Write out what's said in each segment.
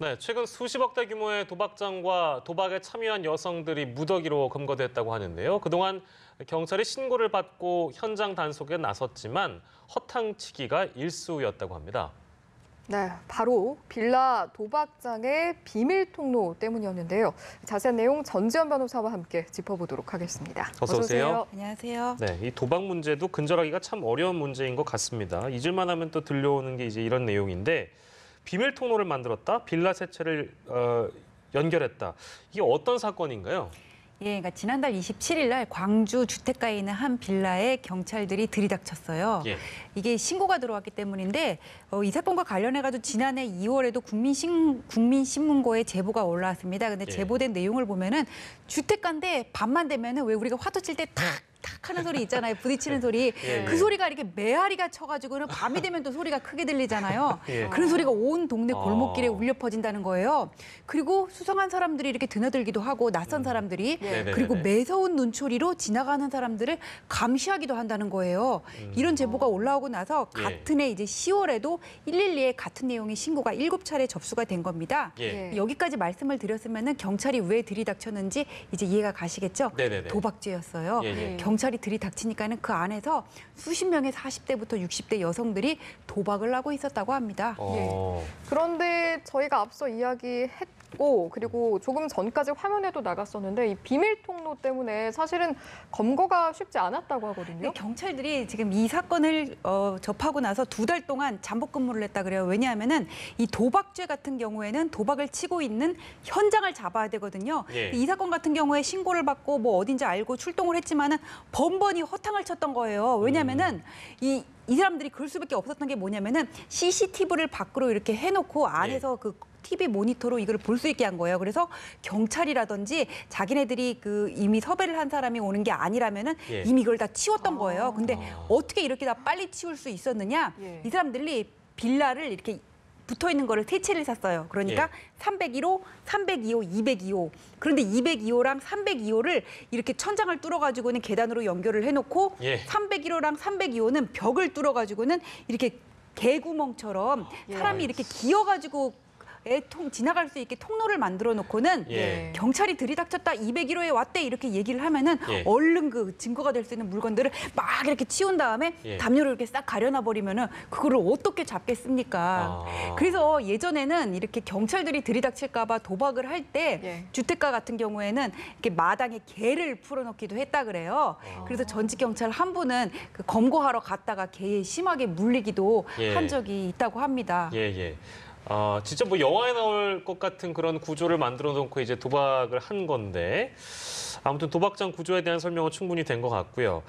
네, 최근 수십억대 규모의 도박장과 도박에 참여한 여성들이 무더기로 검거됐다고 하는데요. 그동안 경찰이 신고를 받고 현장 단속에 나섰지만 허탕치기가 일쑤였다고 합니다. 네, 바로 빌라 도박장의 비밀 통로 때문이었는데요. 자세한 내용 전지현 변호사와 함께 짚어보도록 하겠습니다. 어서 오세요. 안녕하세요. 네, 이 도박 문제도 근절하기가 참 어려운 문제인 것 같습니다. 잊을만 하면 또 들려오는 게 이제 이런 내용인데 비밀 통로를 만들었다, 빌라 세 채를 연결했다. 이게 어떤 사건인가요? 예, 그러니까 지난달 27일 날 광주 주택가에 있는 한 빌라에 경찰들이 들이닥쳤어요. 예. 이게 신고가 들어왔기 때문인데 이 사건과 관련해가지고 지난해 2월에도 국민신문고에 제보가 올라왔습니다. 근데 예. 제보된 내용을 보면은 주택가인데 밤만 되면은 왜 우리가 화투 칠 때 탁 하는 소리 있잖아요. 부딪히는 소리. 예. 그 소리가 이렇게 메아리가 쳐가지고는 밤이 되면 또 소리가 크게 들리잖아요. 예. 그런 소리가 온 동네 골목길에 울려 퍼진다는 거예요. 그리고 수상한 사람들이 이렇게 드나들기도 하고 낯선 사람들이 네네네네. 그리고 매서운 눈초리로 지나가는 사람들을 감시하기도 한다는 거예요. 이런 제보가 올라오고 나서 예. 같은 해 이제 10월에도 112에 같은 내용의 신고가 7차례 접수가 된 겁니다. 예. 여기까지 말씀을 드렸으면은 경찰이 왜 들이닥쳤는지 이제 이해가 가시겠죠? 네네네. 도박죄였어요. 예. 경찰이 들이닥치니까는 그 안에서 수십 명의 40대부터 60대 여성들이 도박을 하고 있었다고 합니다. 그런데 저희가 앞서 이야기했고 그리고 조금 전까지 화면에도 나갔었는데 이 비밀 통로 때문에 사실은 검거가 쉽지 않았다고 하거든요. 네, 경찰들이 지금 이 사건을 접하고 나서 2달 동안 잠복 근무를 했다 그래요. 왜냐하면은 이 도박죄 같은 경우에는 도박을 치고 있는 현장을 잡아야 되거든요. 예. 이 사건 같은 경우에 신고를 받고 뭐 어딘지 알고 출동을 했지만은 번번이 허탕을 쳤던 거예요. 왜냐하면은 이 사람들이 그럴 수밖에 없었던 게 뭐냐면은 CCTV를 밖으로 이렇게 해놓고 안에서 그 TV 모니터로 이걸 볼 수 있게 한 거예요. 그래서 경찰이라든지 자기네들이 그 이미 섭외를 한 사람이 오는 게 아니라면은 예. 이미 이걸 다 치웠던 거예요. 근데 어떻게 이렇게 다 빨리 치울 수 있었느냐? 예. 이 사람들이 빌라를 이렇게 붙어 있는 거를 세 채를 샀어요. 그러니까 301호, 302호, 202호. 그런데 202호랑 302호를 이렇게 천장을 뚫어가지고는 계단으로 연결을 해놓고 예. 301호랑 302호는 벽을 뚫어가지고는 이렇게 개구멍처럼 사람이 이렇게 기어가지고 지나갈 수 있게 통로를 만들어 놓고는 예. 경찰이 들이닥쳤다 201호에 왔대 이렇게 얘기를 하면은 예. 얼른 그 증거가 될 수 있는 물건들을 막 이렇게 치운 다음에 예. 담요를 이렇게 싹 가려놔 버리면은 그거를 어떻게 잡겠습니까? 그래서 예전에는 이렇게 경찰들이 들이닥칠까 봐 도박을 할 때 예. 주택가 같은 경우에는 이렇게 마당에 개를 풀어놓기도 했다 그래요. 그래서 전직 경찰 한 분은 그 검거하러 갔다가 개에 심하게 물리기도 예. 한 적이 있다고 합니다. 예. 진짜 뭐 영화에 나올 것 같은 그런 구조를 만들어 놓고 이제 도박을 한 건데 아무튼 도박장 구조에 대한 설명은 충분히 된 것 같고요.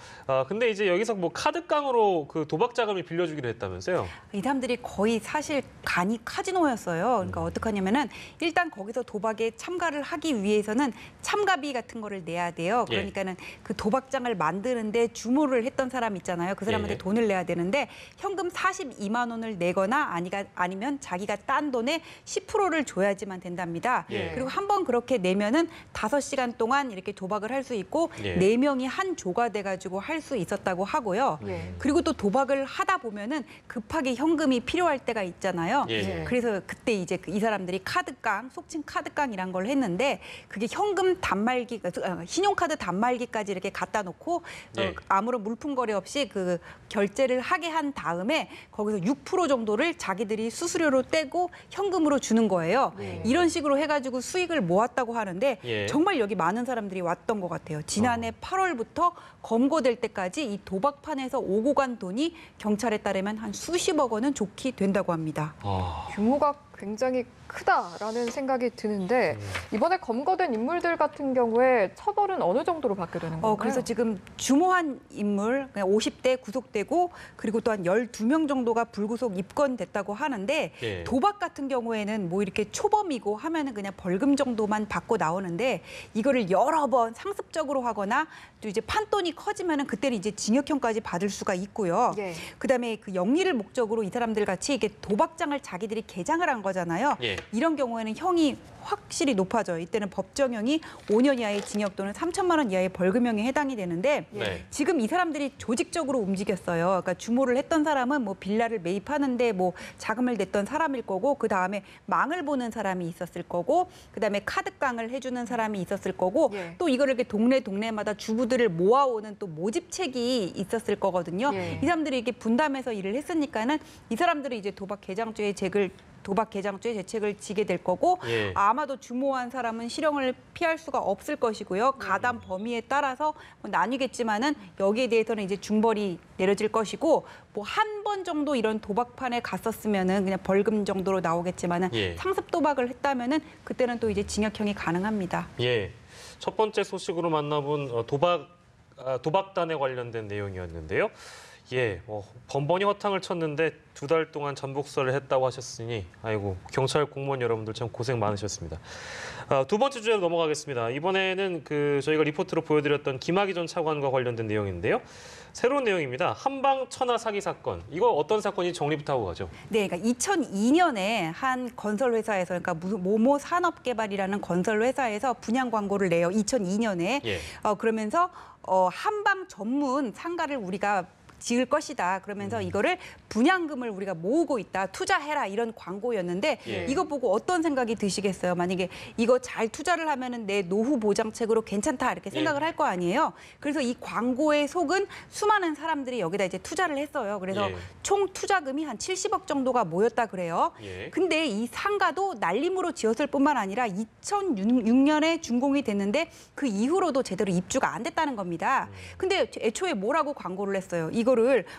근데 이제 여기서 뭐 카드깡으로 그 도박 자금을 빌려주기로 했다면서요? 이 사람들이 거의 사실 간이 카지노였어요. 그러니까 어떡하냐면은 일단 거기서 도박에 참가를 하기 위해서는 참가비 같은 거를 내야 돼요. 예. 그러니까는 그 도박장을 만드는데 주모를 했던 사람 있잖아요. 그 사람한테 예. 돈을 내야 되는데 현금 42만 원을 내거나 아니면 자기가 딴 돈의 10%를 줘야지만 된답니다. 예. 그리고 한 번 그렇게 내면은 5시간 동안 이렇게 도박을 할 수 있고 예. 4명이 한 조가 돼가지고 할 수 있었다고 하고요. 예. 그리고 또 도박을 하다 보면은 급하게 현금이 필요할 때가 있잖아요. 예. 그래서 그때 이제 이 사람들이 카드깡, 속칭 카드깡이란 걸 했는데 그게 현금 단말기, 신용카드 단말기까지 이렇게 갖다 놓고 예. 아무런 물품 거래 없이 그 결제를 하게 한 다음에 거기서 6% 정도를 자기들이 수수료로 떼고 현금으로 주는 거예요. 이런 식으로 해가지고 수익을 모았다고 하는데 예. 정말 여기 많은 사람들이 왔던 것 같아요. 지난해 8월부터 검거될 때까지 이 도박판에서 오고 간 돈이 경찰에 따르면 한 수십억 원은 좋게 된다고 합니다. 규모가 굉장히 크다라는 생각이 드는데 이번에 검거된 인물들 같은 경우에 처벌은 어느 정도로 받게 되는 건가요? 그래서 지금 주모한 인물 50대 구속되고 그리고 또 한 12명 정도가 불구속 입건됐다고 하는데 예. 도박 같은 경우에는 뭐 이렇게 초범이고 하면은 그냥 벌금 정도만 받고 나오는데 이거를 여러 번 상습적으로 하거나 또 이제 판돈이 커지면은 그때는 이제 징역형까지 받을 수가 있고요. 예. 그다음에 그 영리를 목적으로 이 사람들 같이 이게 도박장을 자기들이 개장을 한 거잖아요. 예. 이런 경우에는 형이 확실히 높아져요. 이때는 법정형이 5년 이하의 징역 또는 3천만 원 이하의 벌금형에 해당이 되는데 네. 지금 이 사람들이 조직적으로 움직였어요. 그러니까 주모를 했던 사람은 뭐 빌라를 매입하는데 뭐 자금을 냈던 사람일 거고 그 다음에 망을 보는 사람이 있었을 거고 그 다음에 카드깡을 해주는 사람이 있었을 거고 예. 또 이거를 이렇게 동네마다 주부들을 모아오는 또 모집책이 있었을 거거든요. 예. 이 사람들이 이렇게 분담해서 일을 했으니까는 이 사람들이 이제 도박 개장죄의 죄책을 지게 될 거고 예. 아마도 주모한 사람은 실형을 피할 수가 없을 것이고요. 가담 범위에 따라서 뭐 나뉘겠지만은 여기에 대해서는 이제 중벌이 내려질 것이고 뭐 한 번 정도 이런 도박판에 갔었으면은 그냥 벌금 정도로 나오겠지만은 예. 상습 도박을 했다면은 그때는 또 이제 징역형이 가능합니다. 예. 첫 번째 소식으로 만나본 도박단에 관련된 내용이었는데요. 예, 번번이 허탕을 쳤는데 2달 동안 잠복서를 했다고 하셨으니 아이고 경찰 공무원 여러분들 참 고생 많으셨습니다. 두 번째 주제로 넘어가겠습니다. 이번에는 저희가 리포트로 보여드렸던 김학의 전 차관과 관련된 내용인데요. 새로운 내용입니다. 한방 천하 사기 사건. 이거 어떤 사건인지 정리부터 하고 가죠. 네, 그러니까 2002년에 한 건설회사에서 그러니까 모모 산업개발이라는 건설회사에서 분양 광고를 내요. 2002년에. 예. 그러면서 한방 전문 상가를 우리가 지을 것이다. 그러면서 이거를 분양금을 우리가 모으고 있다. 투자해라. 이런 광고였는데 예. 이거 보고 어떤 생각이 드시겠어요? 만약에 이거 잘 투자를 하면은 내 노후 보장책으로 괜찮다. 이렇게 생각을 할 거 아니에요. 그래서 이 광고에 속은 수많은 사람들이 여기다 이제 투자를 했어요. 그래서 예. 총 투자금이 한 70억 정도가 모였다 그래요. 예. 근데 이 상가도 날림으로 지었을 뿐만 아니라 2006년에 준공이 됐는데 그 이후로도 제대로 입주가 안 됐다는 겁니다. 근데 애초에 뭐라고 광고를 했어요? 이거를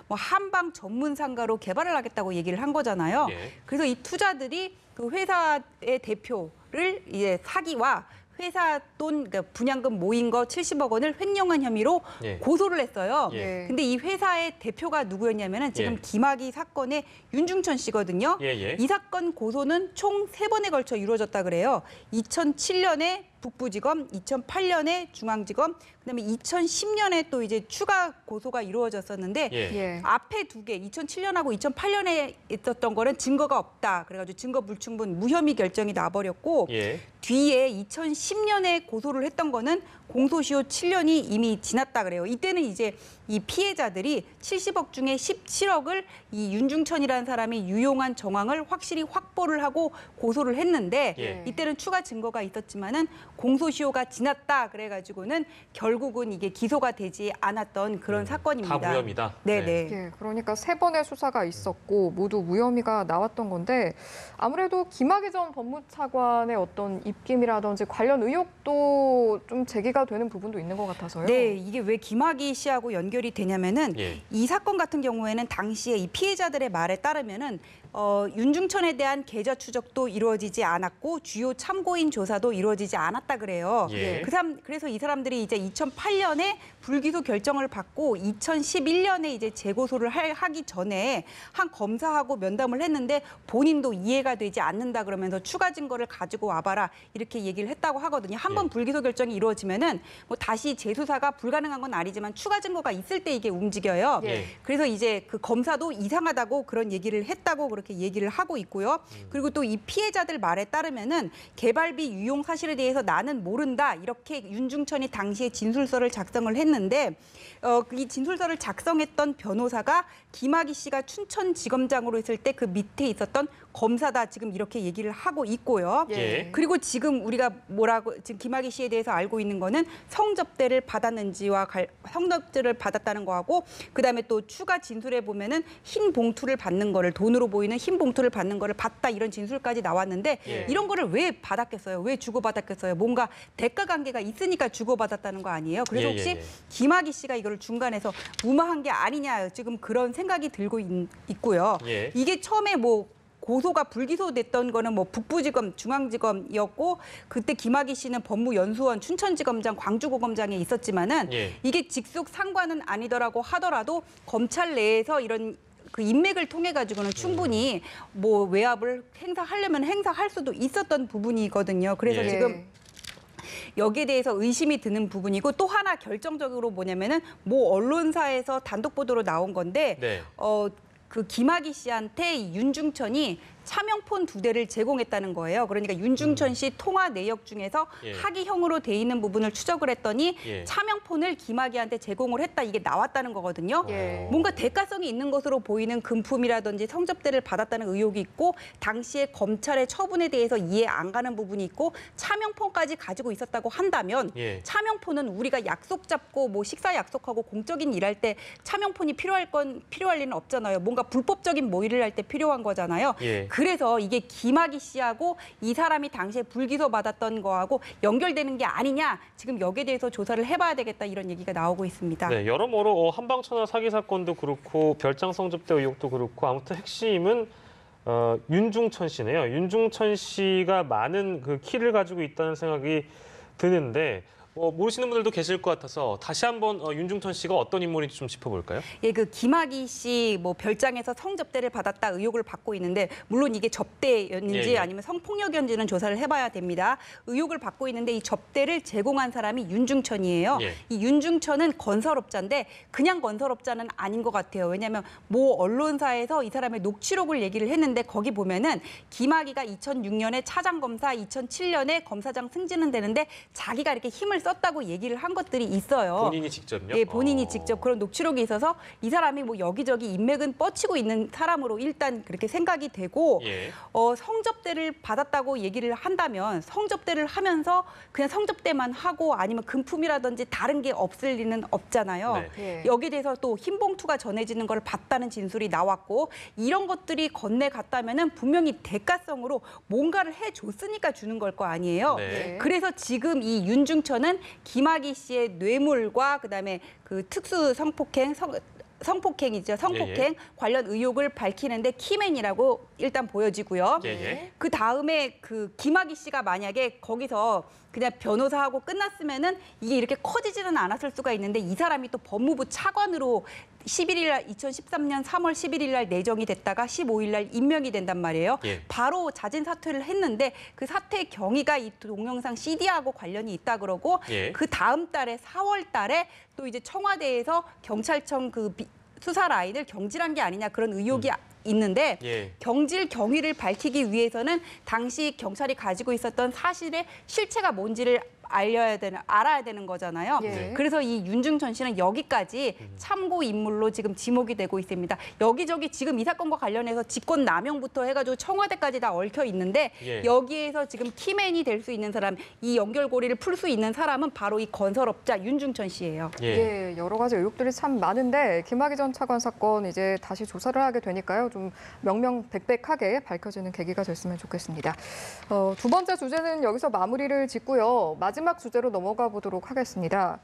뭐 한방 전문 상가로 개발을 하겠다고 얘기를 한 거잖아요. 예. 그래서 이 투자들이 그 회사의 대표를 이제 사기와 회사 돈 그러니까 분양금 모인 거 70억 원을 횡령한 혐의로 예. 고소를 했어요. 예. 근데 이 회사의 대표가 누구였냐면은 지금 예. 김학의 사건의 윤중천 씨거든요. 예. 이 사건 고소는 총 3번에 걸쳐 이루어졌다 그래요. 2007년에 북부지검, 2008년에 중앙지검, 그다음에 2010년에 또 이제 추가 고소가 이루어졌었는데 예. 예. 앞에 2개, 2007년하고 2008년에 있었던 거는 증거가 없다. 그래가지고 증거 불충분 무혐의 결정이 나버렸고 예. 뒤에 2010년에 고소를 했던 거는 공소시효 7년이 이미 지났다 그래요. 이때는 이제 이 피해자들이 70억 중에 17억을 이 윤중천이라는 사람이 유용한 정황을 확실히 확보를 하고 고소를 했는데 예. 이때는 추가 증거가 있었지만은 공소시효가 지났다 그래가지고는 결국은 이게 기소가 되지 않았던 그런 사건입니다. 다 무혐의다. 네네. 예, 그러니까 3번의 수사가 있었고 모두 무혐의가 나왔던 건데 아무래도 김학의 전 법무차관의 어떤 입김이라든지 관련 의혹도 좀 제기가 되는 부분도 있는 것 같아서요. 네, 이게 왜 김학의 씨하고 연결이 되냐면은 예. 이 사건 같은 경우에는 당시에 이 피해자들의 말에 따르면은 윤중천에 대한 계좌 추적도 이루어지지 않았고 주요 참고인 조사도 이루어지지 않았다 그래요. 예. 그래서 이 사람들이 이제 2008년에 불기소 결정을 받고 2011년에 이제 재고소를 하기 전에 한 검사하고 면담을 했는데 본인도 이해가 되지 않는다 그러면서 추가 증거를 가지고 와봐라 이렇게 얘기를 했다고 하거든요. 한 번 예. 불기소 결정이 이루어지면은 뭐 다시 재수사가 불가능한 건 아니지만 추가 증거가 있을 때 이게 움직여요. 예. 그래서 이제 그 검사도 이상하다고 그런 얘기를 했다고 그렇게 얘기를 하고 있고요. 그리고 또 이 피해자들 말에 따르면은 개발비 유용 사실에 대해서 나는 모른다 이렇게 윤중천이 당시에 진술서를 작성을 했는데 이 진술서를 작성했던 변호사가 김학의 씨가 춘천지검장으로 있을 때 그 밑에 있었던 검사다 지금 이렇게 얘기를 하고 있고요. 예. 그리고 지금 우리가 지금 김학의 씨에 대해서 알고 있는 거는 성접대를 받았는지와 성접대를 받았다는 거하고 그다음에 또 추가 진술에 보면은 흰 봉투를 받는 거를 돈으로 보이는 흰 봉투를 받는 거를 봤다 이런 진술까지 나왔는데 예. 이런 거를 왜 받았겠어요? 왜 주고받았겠어요? 뭔가 대가 관계가 있으니까 주고받았다는 거 아니에요? 그래서 예, 혹시 예. 김학의 씨가 이거를 중간에서 무마한 게 아니냐 지금 그런 생각이 들고 있고요. 예. 이게 처음에 뭐 고소가 불기소됐던 거는 뭐 북부지검, 중앙지검이었고 그때 김학의 씨는 법무연수원, 춘천지검장, 광주고검장에 있었지만은 예. 이게 직속 상관은 아니더라고 하더라도 검찰 내에서 이런 그 인맥을 통해 가지고는 충분히 뭐 외압을 행사하려면 행사할 수도 있었던 부분이거든요. 그래서 예. 지금 여기에 대해서 의심이 드는 부분이고 또 하나 결정적으로 뭐냐면은 모 언론사에서 단독 보도로 나온 건데 네. 그 김학의 씨한테 이 윤중천이 차명폰 2대를 제공했다는 거예요. 그러니까 윤중천 씨 통화 내역 중에서 예. 하기형으로 돼 있는 부분을 추적을 했더니 예. 차명폰을 김학의한테 제공을 했다. 이게 나왔다는 거거든요. 예. 뭔가 대가성이 있는 것으로 보이는 금품이라든지 성접대를 받았다는 의혹이 있고 당시에 검찰의 처분에 대해서 이해 안 가는 부분이 있고 차명폰까지 가지고 있었다고 한다면 예. 차명폰은 우리가 약속 잡고 뭐 식사 약속하고 공적인 일할 때 차명폰이 필요할 리는 없잖아요. 뭔가 불법적인 모의를 할 때 필요한 거잖아요. 예. 그래서 이게 김학의 씨하고 이 사람이 당시에 불기소 받았던 거하고 연결되는 게 아니냐. 지금 여기에 대해서 조사를 해봐야 되겠다 이런 얘기가 나오고 있습니다. 네, 여러모로 한방천하 사기 사건도 그렇고 별장 성접대 의혹도 그렇고 아무튼 핵심은 윤중천 씨네요. 윤중천 씨가 많은 그 키를 가지고 있다는 생각이 드는데 모르시는 분들도 계실 것 같아서 다시 한번 윤중천 씨가 어떤 인물인지 좀 짚어볼까요? 예, 그 김학의 씨 뭐 별장에서 성접대를 받았다 의혹을 받고 있는데 물론 이게 접대였는지 예, 예. 아니면 성폭력이었는지는 조사를 해봐야 됩니다. 의혹을 받고 있는데 이 접대를 제공한 사람이 윤중천이에요. 예. 이 윤중천은 건설업자인데 그냥 건설업자는 아닌 것 같아요. 왜냐하면 모 언론사에서 이 사람의 녹취록을 얘기를 했는데 거기 보면은 김학의가 2006년에 차장검사, 2007년에 검사장 승진은 되는데 자기가 이렇게 힘을 썼다고 얘기를 한 것들이 있어요. 본인이 직접요? 예, 본인이 직접 그런 녹취록이 있어서 이 사람이 뭐 여기저기 인맥은 뻗치고 있는 사람으로 일단 그렇게 생각이 되고 예. 성접대를 받았다고 얘기를 한다면 성접대를 하면서 그냥 성접대만 하고 아니면 금품이라든지 다른 게 없을 리는 없잖아요. 네. 예. 여기에 대해서 또 흰봉투가 전해지는 걸 봤다는 진술이 나왔고 이런 것들이 건네갔다면은 분명히 대가성으로 뭔가를 해줬으니까 주는 걸 거 아니에요. 네. 그래서 지금 이 윤중천은 김학의 씨의 뇌물과 그다음에 그 특수 성폭행이죠. 성폭행 예, 예. 관련 의혹을 밝히는데 키맨이라고 일단 보여지고요. 예, 예. 그 다음에 그 김학의 씨가 만약에 거기서 그냥 변호사하고 끝났으면은 이게 이렇게 커지지는 않았을 수가 있는데 이 사람이 또 법무부 차관으로 2013년 3월 11일 날 내정이 됐다가 15일 날 임명이 된단 말이에요. 예. 바로 자진 사퇴를 했는데 그 사퇴 경위가 이 동영상 CD하고 관련이 있다 그러고 예. 그 다음 달에 4월 달에 또 이제 청와대에서 경찰청 그 수사 라인을 경질한 게 아니냐 그런 의혹이 있는데 예. 경질 경위를 밝히기 위해서는 당시 경찰이 가지고 있었던 사실의 실체가 뭔지를 알아야 되는 거잖아요. 예. 그래서 이 윤중천 씨는 여기까지 참고 인물로 지금 지목이 되고 있습니다. 여기저기 지금 이 사건과 관련해서 직권 남용부터 해가지고 청와대까지 다 얽혀 있는데 예. 여기에서 지금 키맨이 될 수 있는 사람, 이 연결고리를 풀 수 있는 사람은 바로 이 건설업자 윤중천 씨예요. 예. 예, 여러 가지 의혹들이 참 많은데 김학의 전 차관 사건 이제 다시 조사를 하게 되니까요. 좀 명명백백하게 밝혀지는 계기가 됐으면 좋겠습니다. 두 번째 주제는 여기서 마무리를 짓고요. 마지막 주제로 넘어가 보도록 하겠습니다.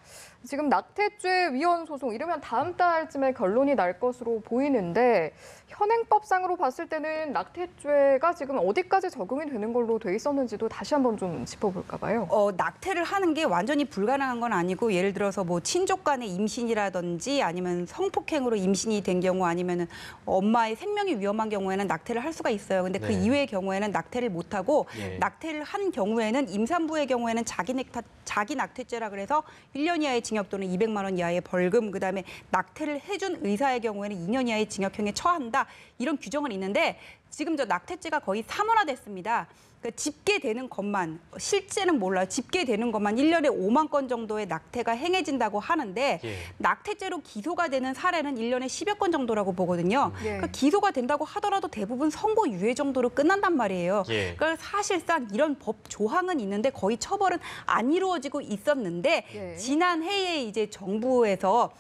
지금 낙태죄 위헌 소송 이르면 다음 달쯤에 결론이 날 것으로 보이는데 현행법상으로 봤을 때는 낙태죄가 지금 어디까지 적용이 되는 걸로 돼 있었는지도 다시 한번 좀 짚어볼까 봐요. 낙태를 하는 게 완전히 불가능한 건 아니고 예를 들어서 뭐 친족 간의 임신이라든지 아니면 성폭행으로 임신이 된 경우 아니면 엄마의 생명이 위험한 경우에는 낙태를 할 수가 있어요. 근데 그 네. 이외의 경우에는 낙태를 못 하고 예. 낙태를 한 경우에는 임산부의 경우에는 자기 낙태죄라 그래서 1년 이하의 징역 또는 200만 원 이하의 벌금, 그다음에 낙태를 해준 의사의 경우에는 2년 이하의 징역형에 처한다. 이런 규정은 있는데 지금 저 낙태죄가 거의 사문화됐습니다. 그러니까 집계되는 것만, 실제는 몰라요. 집계되는 것만 1년에 5만 건 정도의 낙태가 행해진다고 하는데 예. 낙태죄로 기소가 되는 사례는 1년에 10여 건 정도라고 보거든요. 예. 그러니까 기소가 된다고 하더라도 대부분 선고유예 정도로 끝난단 말이에요. 예. 그러니까 사실상 이런 법 조항은 있는데 거의 처벌은 안 이루어지고 있었는데 예. 지난해에 이제 정부에서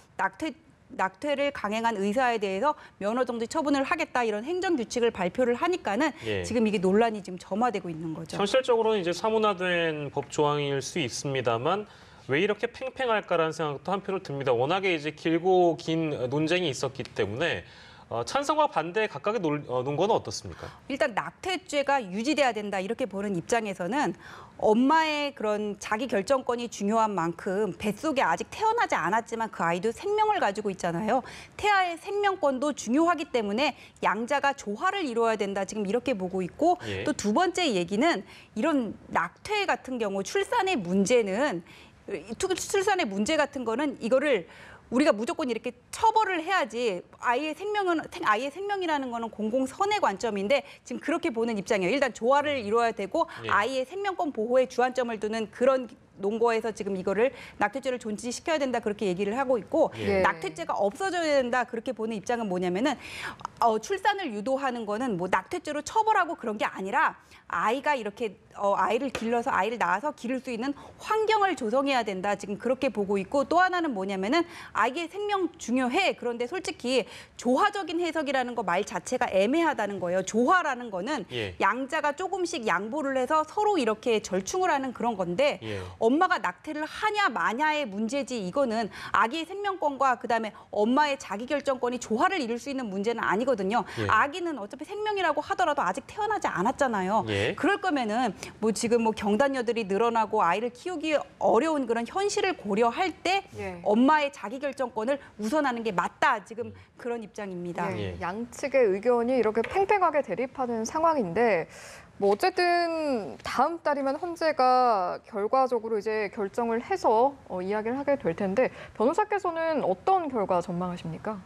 낙태를 강행한 의사에 대해서 면허정지 처분을 하겠다 이런 행정규칙을 발표를 하니까는 예. 지금 이게 논란이 지금 점화되고 있는 거죠. 현실적으로는 이제 사문화된 법 조항일 수 있습니다만 왜 이렇게 팽팽할까라는 생각도 한편으로 듭니다. 워낙에 이제 길고 긴 논쟁이 있었기 때문에 찬성과 반대 각각의 논거는 어떻습니까? 일단 낙태죄가 유지돼야 된다 이렇게 보는 입장에서는 엄마의 그런 자기 결정권이 중요한 만큼 뱃속에 아직 태어나지 않았지만 그 아이도 생명을 가지고 있잖아요. 태아의 생명권도 중요하기 때문에 양자가 조화를 이루어야 된다 지금 이렇게 보고 있고 예. 또 두 번째 얘기는 이런 낙태 같은 경우 출산의 문제 같은 거는 이거를 우리가 무조건 이렇게 처벌을 해야지 아이의 생명이라는 거는 공공선의 관점인데 지금 그렇게 보는 입장이에요. 일단 조화를 이루어야 되고 예. 아이의 생명권 보호에 주안점을 두는 그런 논거에서 지금 이거를 낙태죄를 존치시켜야 된다 그렇게 얘기를 하고 있고 예. 낙태죄가 없어져야 된다 그렇게 보는 입장은 뭐냐면은 출산을 유도하는 거는 뭐 낙태죄로 처벌하고 그런 게 아니라 아이가 이렇게 아이를 길러서 아이를 낳아서 기를 수 있는 환경을 조성해야 된다 지금 그렇게 보고 있고 또 하나는 뭐냐면은 아이의 생명 중요해 그런데 솔직히 조화적인 해석이라는 거 말 자체가 애매하다는 거예요. 조화라는 거는 예. 양자가 조금씩 양보를 해서 서로 이렇게 절충을 하는 그런 건데 예. 엄마가 낙태를 하냐 마냐의 문제지 이거는 아기의 생명권과 그다음에 엄마의 자기결정권이 조화를 이룰 수 있는 문제는 아니거든요. 예. 아기는 어차피 생명이라고 하더라도 아직 태어나지 않았잖아요. 예. 그럴 거면은 뭐 지금 뭐 경단녀들이 늘어나고 아이를 키우기 어려운 그런 현실을 고려할 때 예. 엄마의 자기결정권을 우선하는 게 맞다. 지금 그런 입장입니다. 예, 예. 양측의 의견이 이렇게 팽팽하게 대립하는 상황인데 뭐 어쨌든 다음 달이면 헌재가 결과적으로 이제 결정을 해서 이야기를 하게 될 텐데 변호사께서는 어떤 결과 전망하십니까?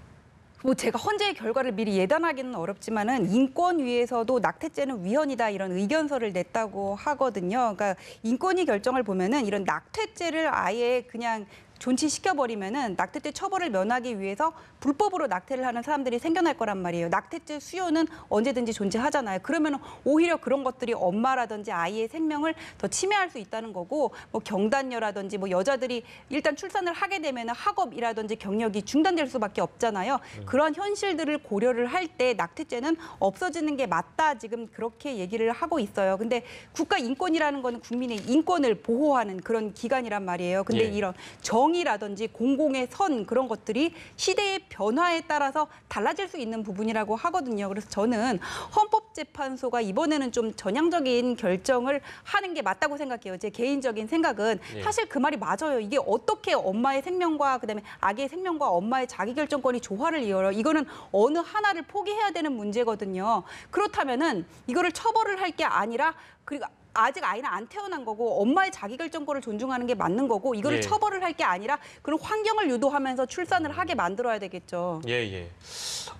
뭐 제가 헌재의 결과를 미리 예단하기는 어렵지만은 인권위에서도 낙태죄는 위헌이다 이런 의견서를 냈다고 하거든요. 그러니까 인권위 결정을 보면은 이런 낙태죄를 아예 그냥 존치시켜버리면은 낙태죄 처벌을 면하기 위해서 불법으로 낙태를 하는 사람들이 생겨날 거란 말이에요. 낙태죄 수요는 언제든지 존재하잖아요. 그러면 오히려 그런 것들이 엄마라든지 아이의 생명을 더 침해할 수 있다는 거고 뭐 경단녀라든지 뭐 여자들이 일단 출산을 하게 되면 학업이라든지 경력이 중단될 수밖에 없잖아요. 그런 현실들을 고려를 할 때 낙태죄는 없어지는 게 맞다 지금 그렇게 얘기를 하고 있어요. 근데 국가인권이라는 거는 국민의 인권을 보호하는 그런 기관이란 말이에요. 근데 예. 이런 정의라든지 공공의 선 그런 것들이 시대의 변화에 따라서 달라질 수 있는 부분이라고 하거든요. 그래서 저는 헌법재판소가 이번에는 좀 전향적인 결정을 하는 게 맞다고 생각해요. 제 개인적인 생각은 예. 사실 그 말이 맞아요. 이게 어떻게 엄마의 생명과 그다음에 아기의 생명과 엄마의 자기결정권이 조화를 이뤄요. 이거는 어느 하나를 포기해야 되는 문제거든요. 그렇다면은 이거를 처벌을 할 게 아니라 그리고 아직 아이는 안 태어난 거고 엄마의 자기결정권을 존중하는 게 맞는 거고 이거를 예. 처벌을 할 게 아니라 그런 환경을 유도하면서 출산을 하게 만들어야 되겠죠. 예, 예.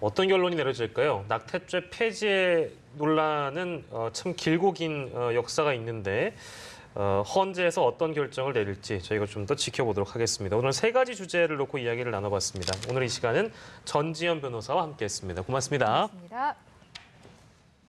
어떤 결론이 내려질까요? 낙태죄 폐지의 논란은 참 길고 긴 역사가 있는데 헌재에서 어떤 결정을 내릴지 저희가 좀 더 지켜보도록 하겠습니다. 오늘 세 가지 주제를 놓고 이야기를 나눠봤습니다. 오늘 이 시간은 전지현 변호사와 함께했습니다. 고맙습니다. 고맙습니다.